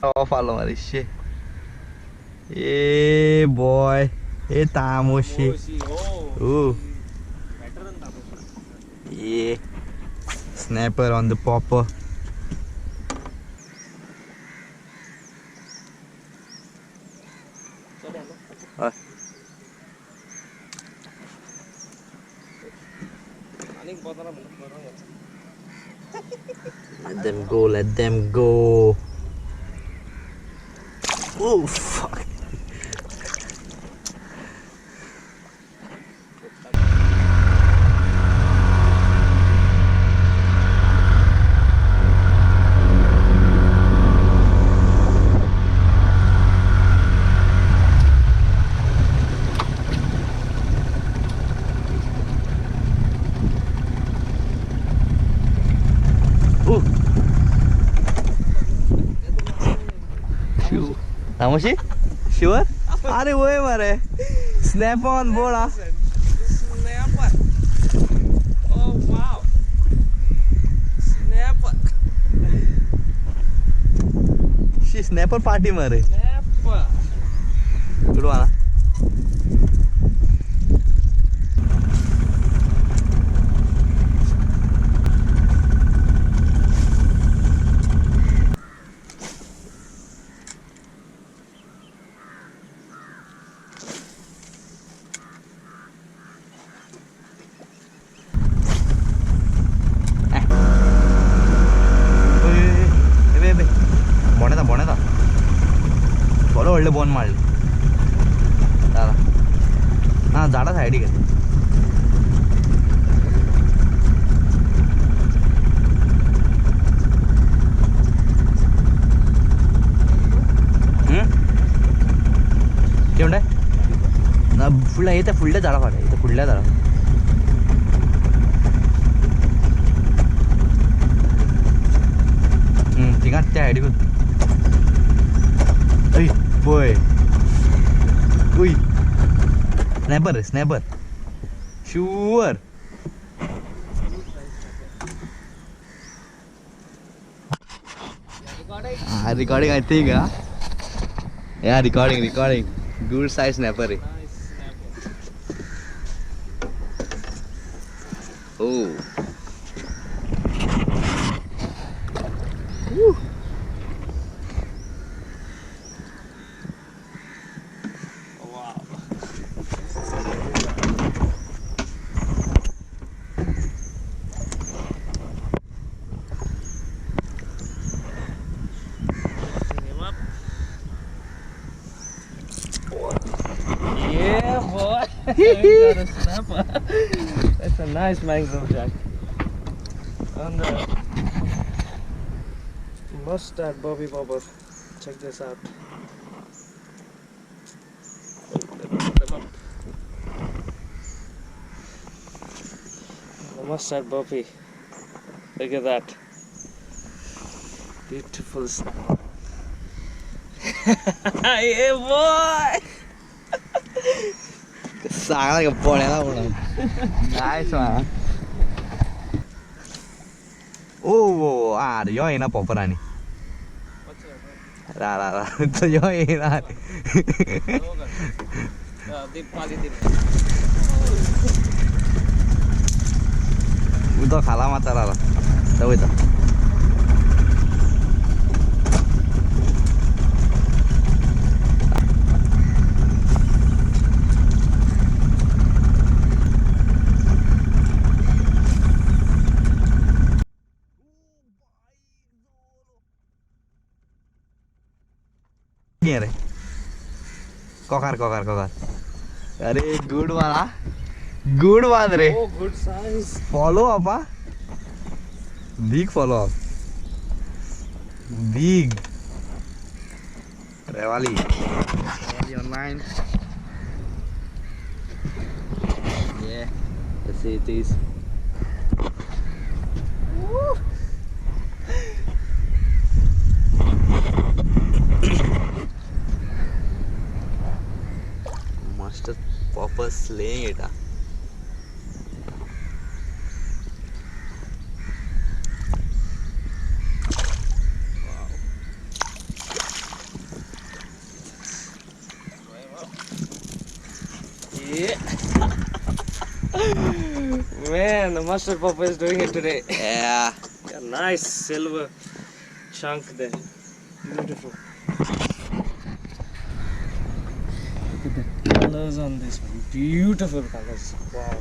Off all over shit. Hey boy. Hey Tamoshi. Ooh. Better than Tamoshi. Yeah. Snapper on the popper. Let them go, let them go. Oh fuck. Tamoshi? Sure? Are way mare. Snap on board. Snapper. Oh wow. Snapper. She snapper party mare. Snapper. Good one. ಬೊಣೆದ ಚಲೋ ಒಳ್ಳೆ ಬೋನ್ ಮಾಡಲಿ ಹಾಂ ಜಾಡ ಸೈಡಿಗೆ केवढे ना full इथे फुलडे झाडा पाडे इथे फुडल्या झाडा ठीक आहे त्या ID Ay, boy. Uy. Sniper, sniper. Sure. Recording I think, huh? Yeah, recording. Good size sniper. Nice snapper. Oh. Woo. Yeah, boy. We got a snapper. That's a nice mangrove jack. And mustard bobby bobber. Check this out. Put them up. The mustard bobby. Look at that. Beautiful snapper. Yeah, boy. Sang like a boy Nice one. Oh, you're in a poperani. What's that? Ra. So you're in a. Udah kalah mata rara. Tahu itu. रे कोकार अरे good one रे Oh, good size. Follow up big follow up big रेवाली online yeah let's see it is master popper slaying it. Yeah. Man, the mustard papa is doing it today. Yeah. A nice silver chunk there. Beautiful. Look at the colors on this one. Beautiful colors. Wow.